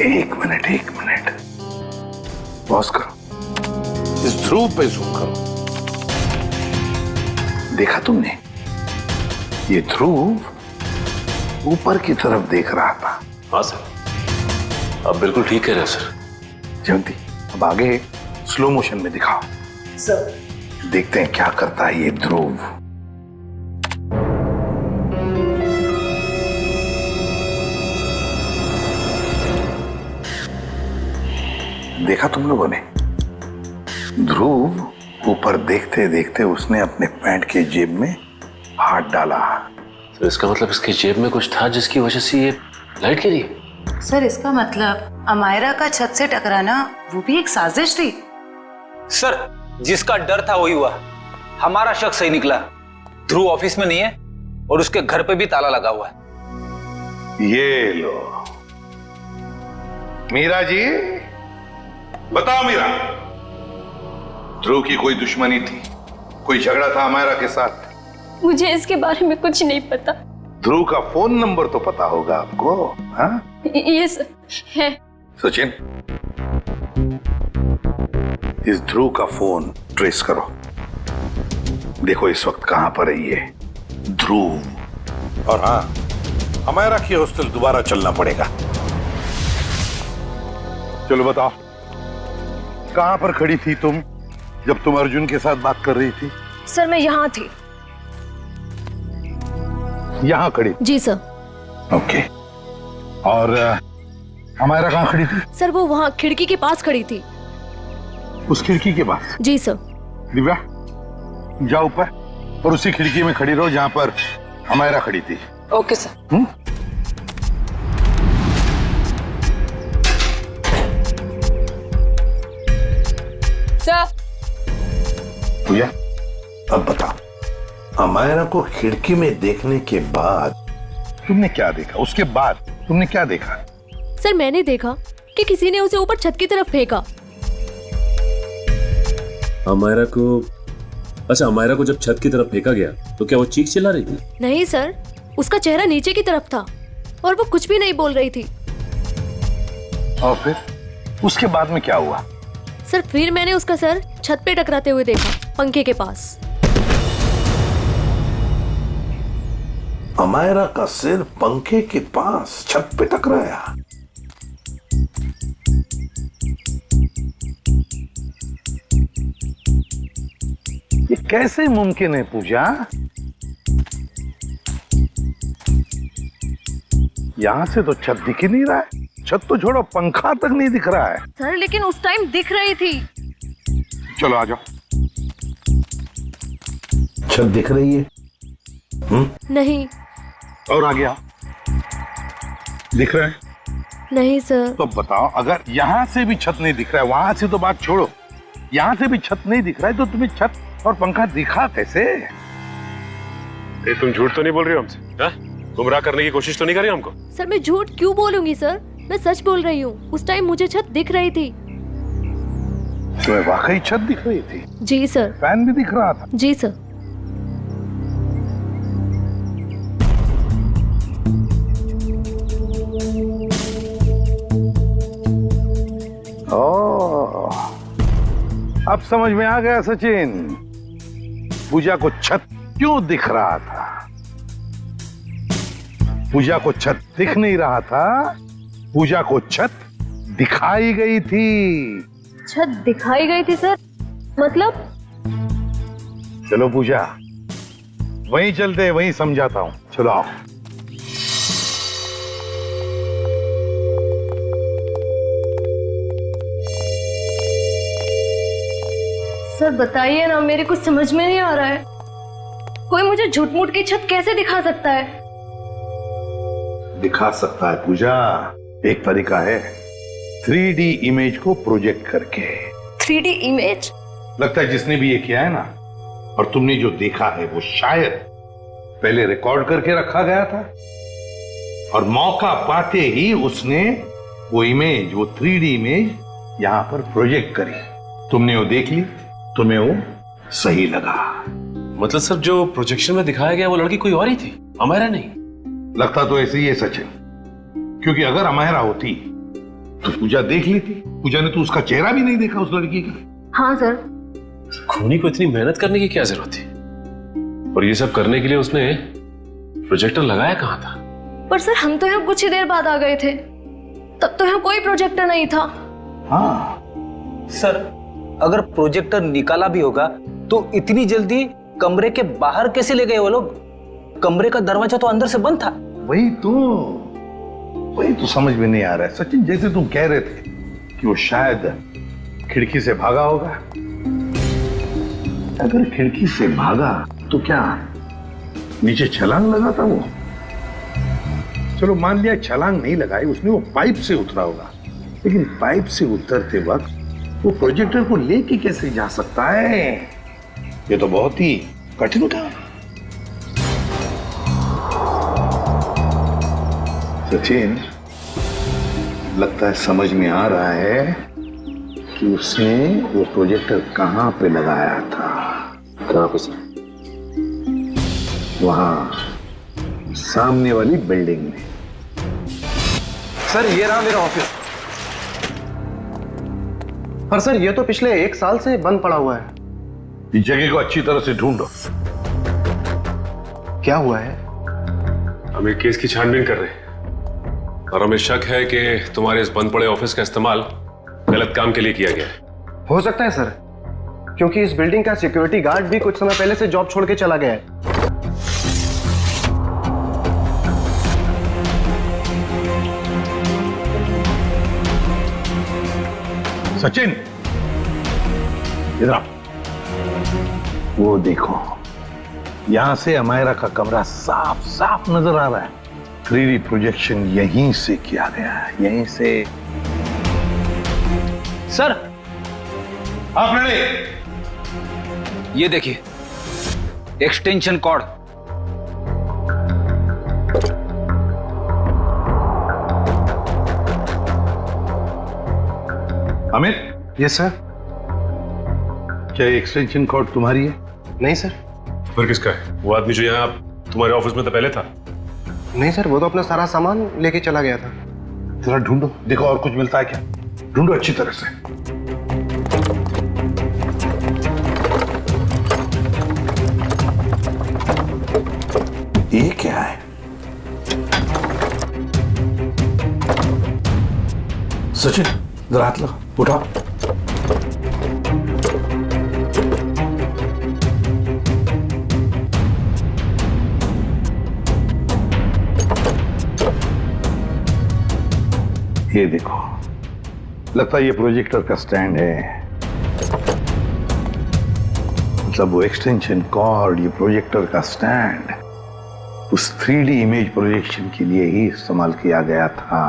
[SPEAKER 8] एक मिनट पॉज करो।
[SPEAKER 18] इस ध्रुव पे जूम करो।
[SPEAKER 8] देखा तुमने? ये ध्रुव ऊपर की तरफ देख रहा था।
[SPEAKER 10] हाँ सर, आप बिल्कुल ठीक कह रहे हो सर।
[SPEAKER 8] जयंती अब आगे स्लो मोशन में दिखाओ।
[SPEAKER 9] सर
[SPEAKER 8] देखते हैं क्या करता है ये ध्रुव। देखा तुम लोगों ने? ध्रुव ऊपर देखते देखते उसने अपने पैंट के जेब में हाथ डाला।
[SPEAKER 10] तो इसका मतलब इसके जेब में कुछ था जिसकी वजह से ये लाइट गिरी।
[SPEAKER 9] सर इसका मतलब अमायरा का छत से टकराना वो भी एक साजिश थी।
[SPEAKER 14] सर जिसका डर था वही हुआ। हमारा शक सही निकला। ध्रुव ऑफिस में नहीं है और उसके घर पे भी ताला लगा हुआ है।
[SPEAKER 8] ये लो मीरा जी, बताओ मीरा, ध्रुव की कोई दुश्मनी थी? कोई झगड़ा था अमायरा के साथ?
[SPEAKER 4] मुझे इसके बारे में कुछ नहीं पता।
[SPEAKER 8] ध्रुव का फोन नंबर तो पता होगा आपको? हाँ
[SPEAKER 4] यस है।
[SPEAKER 8] सचिन इस ध्रुव का फोन ट्रेस करो। देखो इस वक्त कहां पर है ये ध्रुव।
[SPEAKER 18] और हाँ, अमायरा की हॉस्टल दोबारा चलना पड़ेगा।
[SPEAKER 8] चलो बताओ कहां पर खड़ी थी तुम जब तुम अर्जुन के साथ बात कर रही थी?
[SPEAKER 17] सर मैं यहाँ थी।
[SPEAKER 8] यहां खड़ी?
[SPEAKER 17] जी सर।
[SPEAKER 8] ओके। और
[SPEAKER 18] अमायरा कहाँ खड़ी थी?
[SPEAKER 19] सर वो वहाँ खिड़की के पास खड़ी थी।
[SPEAKER 18] उस खिड़की के पास?
[SPEAKER 19] जी सर।
[SPEAKER 18] दिव्या जाओ ऊपर और उसी खिड़की में खड़ी रहो जहाँ पर अमायरा खड़ी थी।
[SPEAKER 13] Okay sir.
[SPEAKER 5] सर।
[SPEAKER 18] भैया अब बताओ, अमायरा को खिड़की में देखने के बाद तुमने क्या देखा? उसके बाद तुमने क्या देखा?
[SPEAKER 19] सर मैंने देखा कि किसी ने उसे ऊपर छत की तरफ फेंका।
[SPEAKER 10] अमायरा को, अच्छा अमायरा को जब छत की तरफ फेंका गया तो क्या वो चीख चिल्ला रही थी?
[SPEAKER 19] नहीं सर, उसका चेहरा नीचे की तरफ था और वो कुछ भी नहीं बोल रही थी।
[SPEAKER 18] और फिर उसके बाद में क्या हुआ?
[SPEAKER 19] सर फिर मैंने उसका सर छत पे टकराते हुए देखा, पंखे के पास।
[SPEAKER 18] अमायरा का सिर पंखे के पास छत पे टकराया। ये कैसे मुमकिन है पूजा? यहां से तो छत दिख ही नहीं रहा है। छत तो छोड़ो, पंखा तक नहीं दिख रहा है।
[SPEAKER 19] सर लेकिन उस टाइम दिख रही थी।
[SPEAKER 18] चलो आ जाओ। छत दिख रही है?
[SPEAKER 19] नहीं।
[SPEAKER 18] और आ गया? दिख रहा है?
[SPEAKER 19] नहीं सर।
[SPEAKER 18] तो बताओ, अगर यहां से भी छत नहीं दिख रहा है, वहां से तो बात छोड़ो, यहां से भी छत नहीं दिख रहा है, तो तुम्हें छत और पंखा दिखा कैसे?
[SPEAKER 10] तुम झूठ तो नहीं बोल रही हो हमसे? गुमराह करने की कोशिश तो नहीं कर रही हमको?
[SPEAKER 19] सर मैं झूठ क्यों बोलूंगी सर, मैं सच बोल रही हूँ। उस टाइम मुझे छत दिख रही थी।
[SPEAKER 18] तुम्हें वाकई छत दिख रही थी?
[SPEAKER 19] जी सर।
[SPEAKER 18] फैन भी दिख रहा था?
[SPEAKER 19] जी सर।
[SPEAKER 18] ओह, अब समझ में आ गया सचिन, पूजा को छत क्यों दिख रहा था। पूजा को छत दिख नहीं रहा था, पूजा को छत दिखाई गई थी।
[SPEAKER 19] छत दिखाई गई थी सर? मतलब?
[SPEAKER 18] चलो पूजा, वहीं चलते, वहीं समझाता हूं। चलो आओ।
[SPEAKER 19] सर बताइए ना, मेरे कुछ समझ में नहीं आ रहा है। कोई मुझे झूठ मूठ की छत कैसे दिखा सकता है?
[SPEAKER 18] दिखा सकता है पूजा, एक तरीका है, 3D इमेज को प्रोजेक्ट करके।
[SPEAKER 19] 3D image?
[SPEAKER 18] लगता है जिसने भी ये किया है ना, और तुमने जो देखा है, वो शायद पहले रिकॉर्ड करके रखा गया था और मौका पाते ही उसने वो इमेज, वो 3D इमेज यहां पर प्रोजेक्ट करी। तुमने वो देख ली, तुम्हें वो सही लगा।
[SPEAKER 10] मतलब सर जो प्रोजेक्शन में दिखाया गया वो लड़की कोई और ही थी, अमायरा नहीं?
[SPEAKER 18] लगता तो ऐसे ही है सचिन, क्योंकि अगर अमायरा होती तो पूजा देख लेती। पूजा ने तो उसका चेहरा भी नहीं देखा उस लड़की का।
[SPEAKER 19] हाँ सर।
[SPEAKER 10] खूनी को इतनी मेहनत करने की क्या जरूरत थी? और ये सब करने के लिए उसने प्रोजेक्टर लगाया कहां था?
[SPEAKER 19] पर सर हम तो यहाँ कुछ ही देर बाद आ गए थे, तब तो यहाँ कोई प्रोजेक्टर नहीं था।
[SPEAKER 14] हाँ सर, अगर प्रोजेक्टर निकाला भी होगा तो इतनी जल्दी कमरे के बाहर कैसे ले गए वो लोग? कमरे का दरवाजा तो अंदर से बंद था।
[SPEAKER 18] वही तो समझ में नहीं आ रहा है सचिन। जैसे तुम कह रहे थे कि वो शायद खिड़की से भागा होगा, अगर खिड़की से भागा तो क्या नीचे छलांग लगा था वो? चलो मान लिया छलांग नहीं लगाई उसने, वो पाइप से उतरा होगा, लेकिन पाइप से उतरते वक्त वो प्रोजेक्टर को लेके कैसे जा सकता है? ये तो बहुत ही कठिन काम है। सचिन, लगता है समझ में आ रहा है कि उसने वो प्रोजेक्टर कहां पे लगाया था।
[SPEAKER 10] कहां पे सर?
[SPEAKER 18] वहां सामने वाली बिल्डिंग में।
[SPEAKER 20] सर ये रहा मेरा ऑफिस। पर सर ये तो पिछले 1 साल से बंद पड़ा हुआ है।
[SPEAKER 18] इस जगह को अच्छी तरह से ढूंढो।
[SPEAKER 20] क्या हुआ है?
[SPEAKER 10] हम एक केस की छानबीन कर रहे हैं और हमें शक है कि तुम्हारे इस बंद पड़े ऑफिस का इस्तेमाल गलत काम के लिए किया गया है।
[SPEAKER 20] हो सकता है सर, क्योंकि इस बिल्डिंग का सिक्योरिटी गार्ड भी कुछ समय पहले से जॉब छोड़ के चला गया है।
[SPEAKER 18] सचिन इधर आओ। वो देखो, यहां से अमायरा का कमरा साफ साफ नजर आ रहा है। 3D प्रोजेक्शन यहीं से किया गया है, यहीं से।
[SPEAKER 14] सर
[SPEAKER 18] आप रेडी?
[SPEAKER 14] ये देखिए extension cord.
[SPEAKER 18] Amit.
[SPEAKER 20] Yes sir.
[SPEAKER 18] क्या ये एक्सटेंशन कॉर्ड तुम्हारी है?
[SPEAKER 20] नहीं सर।
[SPEAKER 10] फिर किसका है? वो आदमी जो यहाँ तुम्हारे ऑफिस में तो पहले था।
[SPEAKER 20] नहीं सर, वो तो अपना सारा सामान लेके चला गया था।
[SPEAKER 18] जरा ढूंढो, देखो और कुछ मिलता है क्या। ढूंढो अच्छी तरह से। ये क्या है? सचिन जरा हाथ लगा, उठाओ। ये देखो, लगता है ये प्रोजेक्टर का स्टैंड है। मतलब वो एक्सटेंशन कॉर्ड, ये प्रोजेक्टर का स्टैंड उस 3D इमेज प्रोजेक्शन के लिए ही इस्तेमाल किया गया था।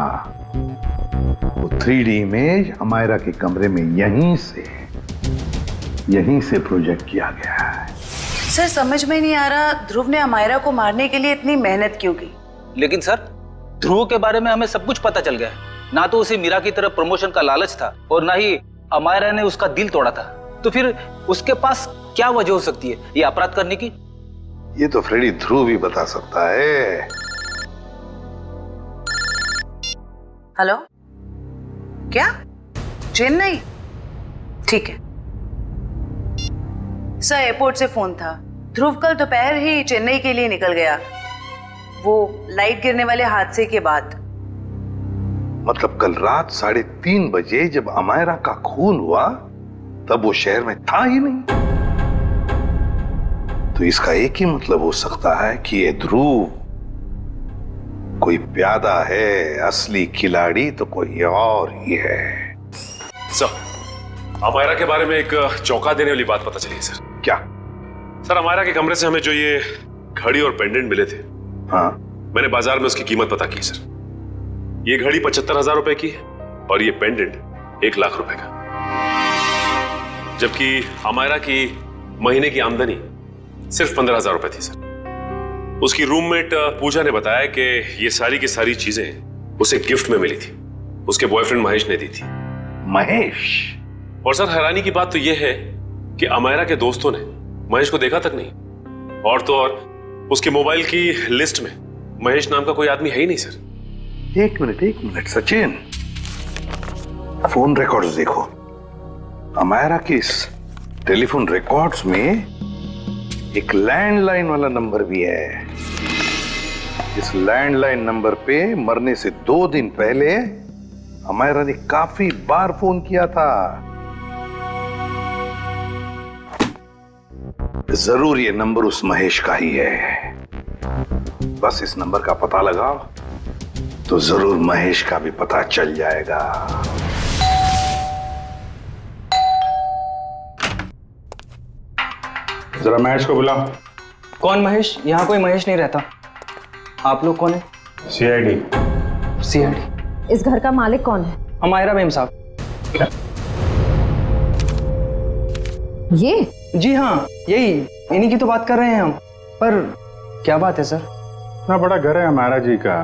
[SPEAKER 18] वो 3D इमेज अमायरा के कमरे में यहीं से प्रोजेक्ट किया गया है।
[SPEAKER 9] सर समझ में नहीं आ रहा, ध्रुव ने अमायरा को मारने के लिए इतनी मेहनत क्यों की?
[SPEAKER 14] लेकिन सर ध्रुव के बारे में हमें सब कुछ पता चल गया है। ना तो उसे मीरा की तरफ प्रमोशन का लालच था और ना ही अमायरा ने उसका दिल तोड़ा था। तो फिर उसके पास क्या वजह हो सकती है ये अपराध करने की?
[SPEAKER 18] ये तो फ्रेडी ध्रुव ही बता सकता है।
[SPEAKER 9] हेलो, क्या चेन्नई? ठीक है सर, एयरपोर्ट से फोन था। ध्रुव कल दोपहर ही चेन्नई के लिए निकल गया, वो लाइट गिरने वाले हादसे के बाद।
[SPEAKER 18] मतलब कल रात 3:30 बजे जब अमायरा का खून हुआ तब वो शहर में था ही नहीं। तो इसका एक ही मतलब हो सकता है कि ये ध्रुव कोई प्यादा है, असली खिलाड़ी तो कोई और ही है।
[SPEAKER 10] सर अमायरा के बारे में एक चौंका देने वाली बात पता चली है सर।
[SPEAKER 18] क्या?
[SPEAKER 10] सर अमायरा के कमरे से हमें जो ये घड़ी और पेंडेंट मिले थे,
[SPEAKER 18] हाँ,
[SPEAKER 10] मैंने बाजार में उसकी कीमत पता की सर। ये घड़ी 75,000 रुपए की है और ये पेंडेंट 1 लाख रुपए का। जबकि अमायरा की महीने की आमदनी सिर्फ 15,000 रुपए थी सर। उसकी रूममेट पूजा ने बताया कि ये सारी की सारी चीजें उसे गिफ्ट में मिली थी, उसके बॉयफ्रेंड महेश ने दी थी।
[SPEAKER 18] महेश?
[SPEAKER 10] और सर हैरानी की बात तो यह है कि अमायरा के दोस्तों ने महेश को देखा तक नहीं। और तो और उसके मोबाइल की लिस्ट में महेश नाम का कोई आदमी है ही नहीं सर।
[SPEAKER 18] एक मिनट सचिन, फोन रिकॉर्ड्स देखो। अमायरा के इस टेलीफोन रिकॉर्ड्स में एक लैंडलाइन वाला नंबर भी है। इस लैंडलाइन नंबर पे मरने से 2 दिन पहले अमायरा ने काफी बार फोन किया था। जरूर ये नंबर उस महेश का ही है। बस इस नंबर का पता लगाओ तो जरूर महेश का भी पता चल जाएगा।
[SPEAKER 11] जरा महेश को बुलाओ।
[SPEAKER 21] कौन महेश? यहाँ कोई महेश नहीं रहता। आप लोग कौन है?
[SPEAKER 11] CID।
[SPEAKER 21] CID?
[SPEAKER 17] इस घर का मालिक कौन है?
[SPEAKER 21] अमायरा मेम साहब।
[SPEAKER 17] ये?
[SPEAKER 21] जी हाँ, यही, इन्हीं की तो बात कर रहे हैं हम। पर क्या बात है सर?
[SPEAKER 11] इतना बड़ा घर है अमायरा जी का,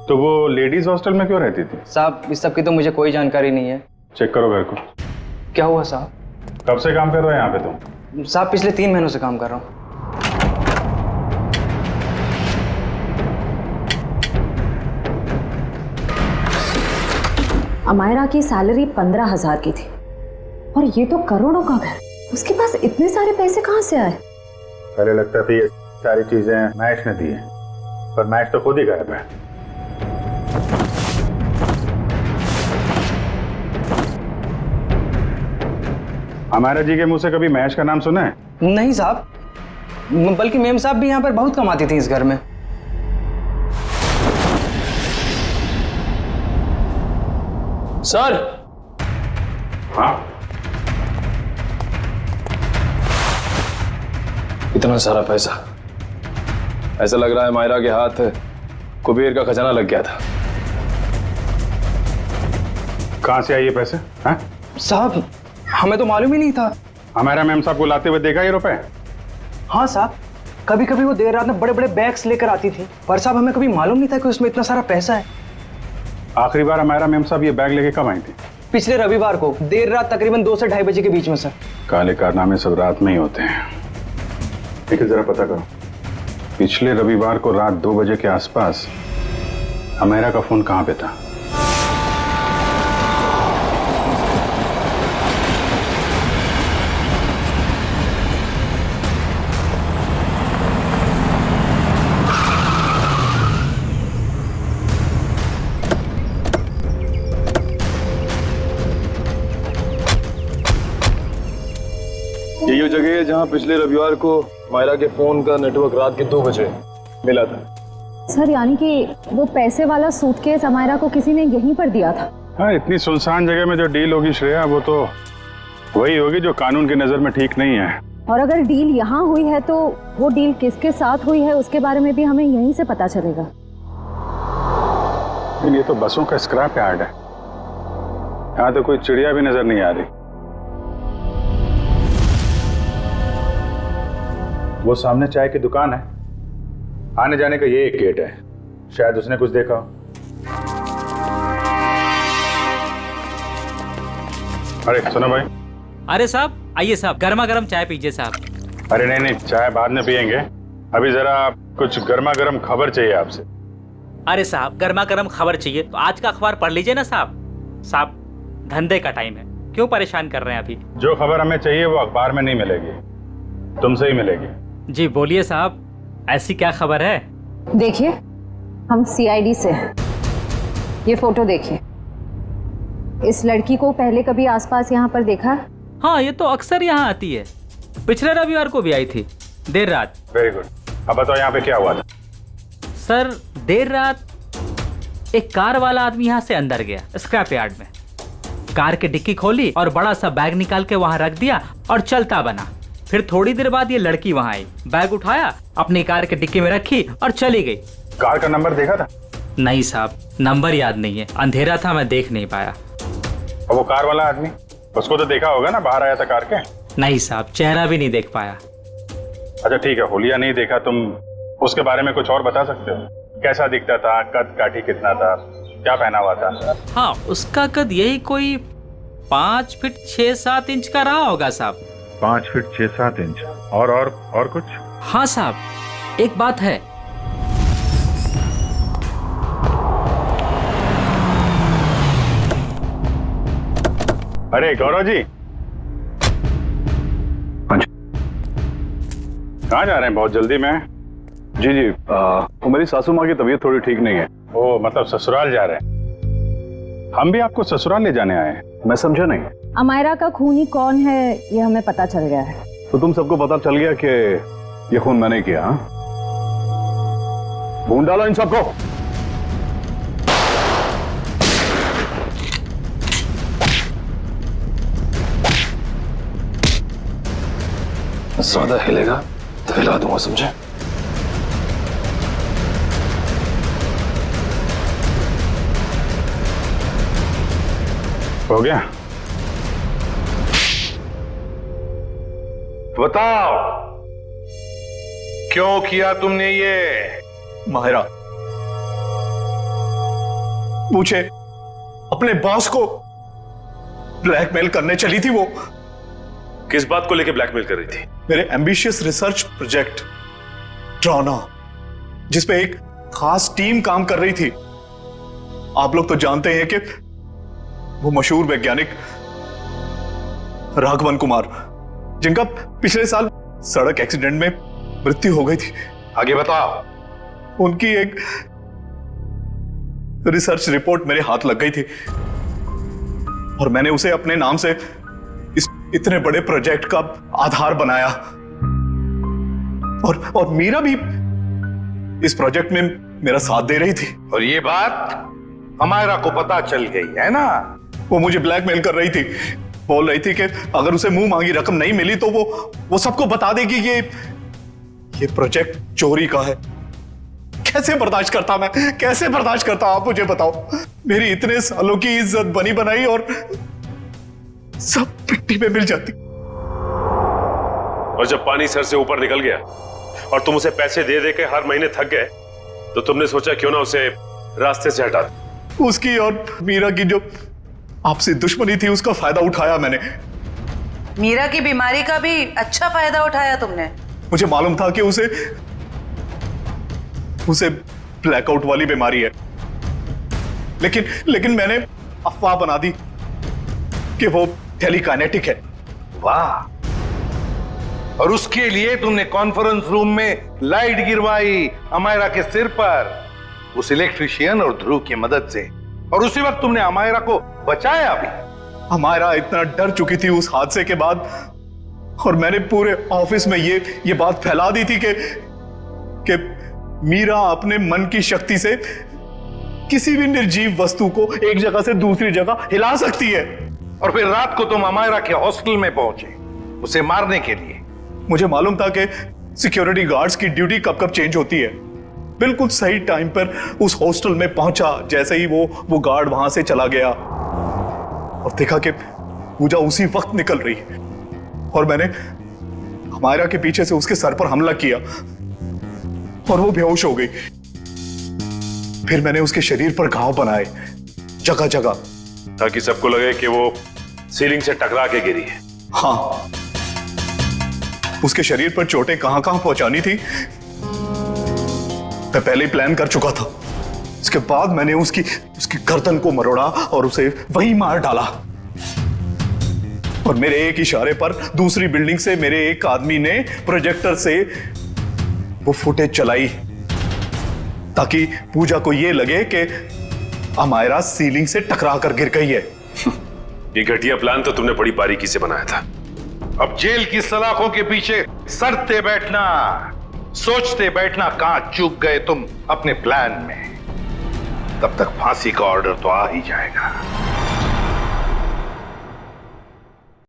[SPEAKER 11] तो वो लेडीज हॉस्टल में क्यों रहती थी?
[SPEAKER 21] साहब इस सब की तो मुझे कोई जानकारी नहीं है।
[SPEAKER 11] चेक करो घर को।
[SPEAKER 21] क्या हुआ साहब?
[SPEAKER 11] कब से काम कर रहे हो यहाँ पे तुम?
[SPEAKER 21] साहब पिछले 3 महीनों से काम कर रहा हूँ।
[SPEAKER 17] अमायरा की सैलरी 15,000 की थी और ये तो करोड़ों का घर। उसके पास इतने सारे पैसे कहाँ से आए?
[SPEAKER 11] पहले लगता था ये सारी चीजें महेश ने दी है, पर महेश तो खुद ही गायब है। अमायरा जी के मुंह से कभी महेश का नाम सुना है?
[SPEAKER 21] नहीं साहब, बल्कि मेम साहब भी यहाँ पर बहुत कमाती थी इस घर में।
[SPEAKER 15] सर
[SPEAKER 11] हाँ,
[SPEAKER 3] इतना सारा पैसा, ऐसा लग रहा है मायरा के हाथ कुबेर का खजाना लग गया था।
[SPEAKER 11] कहां से आए ये पैसे? हैं?
[SPEAKER 21] साहब हमें तो मालूम ही नहीं था।
[SPEAKER 11] हमारा मैम साहब को लाते हुए देखा ये रुपए?
[SPEAKER 21] हाँ साहब, कभी कभी वो देर रात में बड़े बड़े बैग्स लेकर आती थी, पर साहब हमें कभी मालूम नहीं था कि उसमें इतना सारा पैसा है।
[SPEAKER 11] आखिरी बार हमारा मैम साहब ये बैग लेके कब आई थी?
[SPEAKER 21] पिछले रविवार को देर रात तकरीबन 2 से 2:30 बजे के बीच में सर।
[SPEAKER 11] काले कारनामे सब रात में ही होते हैं। लेकिन जरा पता करो, पिछले रविवार को रात 2 बजे के आसपास अमेरा का फोन कहां पे था?
[SPEAKER 3] यही वो जगह है जहां पिछले रविवार को मायरा के फोन का नेटवर्क रात के 2 बजे मिला था।
[SPEAKER 17] सर यानी कि वो पैसे वाला सूटकेस अमायरा को किसी ने यहीं पर दिया था?
[SPEAKER 11] हाँ, इतनी सुनसान जगह में जो डील होगी श्रेया, वो तो वही होगी जो कानून की नजर में ठीक नहीं है।
[SPEAKER 17] और अगर डील यहाँ हुई है तो वो डील किसके साथ हुई है उसके बारे में भी हमें यहीं से पता चलेगा।
[SPEAKER 11] ये तो बसों का स्क्रैप यार्ड है, यहाँ तो कोई चिड़िया भी नजर नहीं आ रही। वो सामने चाय की दुकान है, आने जाने का ये एक गेट है, शायद उसने कुछ देखा हो। अरे सुनो भाई।
[SPEAKER 22] अरे साहब आइए साहब, गर्मा गर्म चाय पीजिए साहब।
[SPEAKER 11] अरे नहीं, चाय बाद में पियेंगे, अभी जरा कुछ गर्मा गर्म खबर चाहिए आपसे।
[SPEAKER 22] अरे साहब गर्मा गर्म खबर चाहिए तो आज का अखबार पढ़ लीजिए ना साहब। साहब धंधे का टाइम है, क्यों परेशान कर रहे हैं अभी?
[SPEAKER 11] जो खबर हमें चाहिए वो अखबार में नहीं मिलेगी, तुमसे ही मिलेगी।
[SPEAKER 22] जी बोलिए साहब, ऐसी क्या खबर है?
[SPEAKER 17] देखिए हम CID से हैं, ये फोटो देखिए। इस लड़की को पहले कभी आसपास यहाँ पर देखा है?
[SPEAKER 22] हाँ, ये तो अक्सर यहाँ आती है, पिछले रविवार को भी आई थी देर रात।
[SPEAKER 11] वेरी गुड, अब बताओ यहाँ पे क्या हुआ था?
[SPEAKER 22] सर देर रात एक कार वाला आदमी यहाँ से अंदर गया स्क्रैप यार्ड में, कार की डिक्की खोली और बड़ा सा बैग निकाल के वहां रख दिया और चलता बना। फिर थोड़ी देर बाद ये लड़की वहां आई, बैग उठाया, अपनी कार की डिक्की में रखी और चली गई।
[SPEAKER 11] कार का नंबर देखा था?
[SPEAKER 22] नहीं साहब, नंबर याद नहीं है, अंधेरा था, मैं देख नहीं पाया।
[SPEAKER 11] और वो कार वाला आदमी, उसको तो देखा होगा ना, बाहर आया था कार के?
[SPEAKER 22] नहीं साहब, चेहरा भी नहीं देख पाया।
[SPEAKER 11] अच्छा ठीक है, होलिया नहीं देखा, तुम उसके बारे में कुछ और बता सकते हो? कैसा दिखता था, कद काठी कितना था, क्या पहना हुआ था?
[SPEAKER 22] हाँ, उसका कद यही कोई 5 फीट 6-7 इंच का रहा होगा साहब।
[SPEAKER 11] 5 फीट 6-7 इंच। और कुछ?
[SPEAKER 22] हाँ साहब, एक बात है।
[SPEAKER 11] अरे गौरव जी, कहाँ जा रहे हैं बहुत जल्दी में? जी वो मेरी सासू माँ की तबीयत थोड़ी ठीक नहीं है। ओ मतलब ससुराल जा रहे हैं? हम भी आपको ससुराल ले जाने आए हैं। मैं समझा नहीं।
[SPEAKER 17] अमायरा का खूनी कौन है ये हमें पता चल गया है।
[SPEAKER 11] तो तुम सबको पता चल गया कि ये खून मैंने किया? हाँ, ढूंढ डालो इन सबको।
[SPEAKER 3] ज्यादा हिलेगा तो हिला दूंगा, समझे?
[SPEAKER 11] हो गया?
[SPEAKER 18] बताओ क्यों किया तुमने ये?
[SPEAKER 23] माहिरा मुझे अपने बॉस को ब्लैकमेल करने चली थी। वो
[SPEAKER 10] किस बात को लेकर ब्लैकमेल कर रही थी?
[SPEAKER 23] मेरे एम्बिशियस रिसर्च प्रोजेक्ट ड्रोना, जिसपे एक खास टीम काम कर रही थी। आप लोग तो जानते हैं कि वो मशहूर वैज्ञानिक राघवन कुमार, जिनका पिछले साल सड़क एक्सीडेंट में मृत्यु हो गई थी।
[SPEAKER 18] आगे बताओ।
[SPEAKER 23] उनकी एक रिसर्च रिपोर्ट मेरे हाथ लग गई थी और मैंने उसे अपने नाम से इस इतने बड़े प्रोजेक्ट का आधार बनाया। और मीरा भी इस प्रोजेक्ट में मेरा साथ दे रही थी।
[SPEAKER 18] और ये बात अमायरा को पता चल गई है ना?
[SPEAKER 23] वो मुझे ब्लैकमेल कर रही थी बोल रही थी कि अगर उसे मुंह मांगी रकम नहीं मिली तो वो सबको बता देगी कि ये प्रोजेक्ट चोरी का है। कैसे बर्दाश्त करता मैं, कैसे बर्दाश्त करता? आप मुझे बताओ। मेरी इतने सालों की इज्जत बनी बनाई और सब मिट्टी में मिल जाती।
[SPEAKER 10] और जब पानी सर से ऊपर निकल गया और तुम उसे पैसे दे दे के हर महीने थक गए, तो तुमने सोचा क्यों ना उसे रास्ते से हटा दो।
[SPEAKER 23] उसकी और मीरा की जो आपसी दुश्मनी थी उसका फायदा उठाया मैंने।
[SPEAKER 9] मीरा की बीमारी का भी अच्छा फायदा उठाया तुमने।
[SPEAKER 23] मुझे मालूम था कि उसे ब्लैकआउट वाली बीमारी है, लेकिन मैंने अफवाह बना दी कि वो टेलीकाइनेटिक है।
[SPEAKER 18] वाह! और उसके लिए तुमने कॉन्फ्रेंस रूम में लाइट गिरवाई अमायरा के सिर पर, उस इलेक्ट्रिशियन और ध्रुव की मदद से, और उसी वक्त तुमने अमायरा को बचाया भी।
[SPEAKER 23] अमायरा इतना डर चुकी थी उस हादसे के बाद, और मैंने पूरे ऑफिस में ये बात फैला दी थी कि मीरा अपने मन की शक्ति से किसी भी निर्जीव वस्तु को एक जगह से दूसरी जगह हिला सकती है।
[SPEAKER 18] और फिर रात को तुम अमायरा के हॉस्टल में पहुंचे उसे मारने के लिए।
[SPEAKER 23] मुझे मालूम था कि सिक्योरिटी गार्ड्स की ड्यूटी कब कब चेंज होती है। बिल्कुल सही टाइम पर उस हॉस्टल में पहुंचा। जैसे ही वो गार्ड वहां से चला गया और देखा कि पूजा उसी वक्त निकल रही है, और मैंने अमायरा के पीछे से उसके सर पर हमला किया और वो बेहोश हो गई। फिर मैंने उसके शरीर पर घाव बनाए जगह जगह,
[SPEAKER 10] ताकि सबको लगे कि वो सीलिंग से टकरा के गिरी है।
[SPEAKER 23] हाँ, उसके शरीर पर चोटें कहां कहां पहुंचानी थी मैं पहले ही प्लान कर चुका था। इसके बाद मैंने उसकी गर्दन को मरोड़ा और उसे वहीं मार डाला। और मेरे एक इशारे पर दूसरी बिल्डिंग से मेरे एक आदमी ने प्रोजेक्टर से वो फुटेज चलाई, ताकि पूजा को यह लगे कि अमायरा सीलिंग से टकरा कर गिर गई है।
[SPEAKER 10] ये घटिया प्लान तो तुमने बड़ी बारीकी से बनाया था।
[SPEAKER 18] अब जेल की सलाखों के पीछे सरते बैठना, सोचते बैठना कहां चूक गए तुम अपने प्लान में। तब तक फांसी का ऑर्डर तो आ ही जाएगा।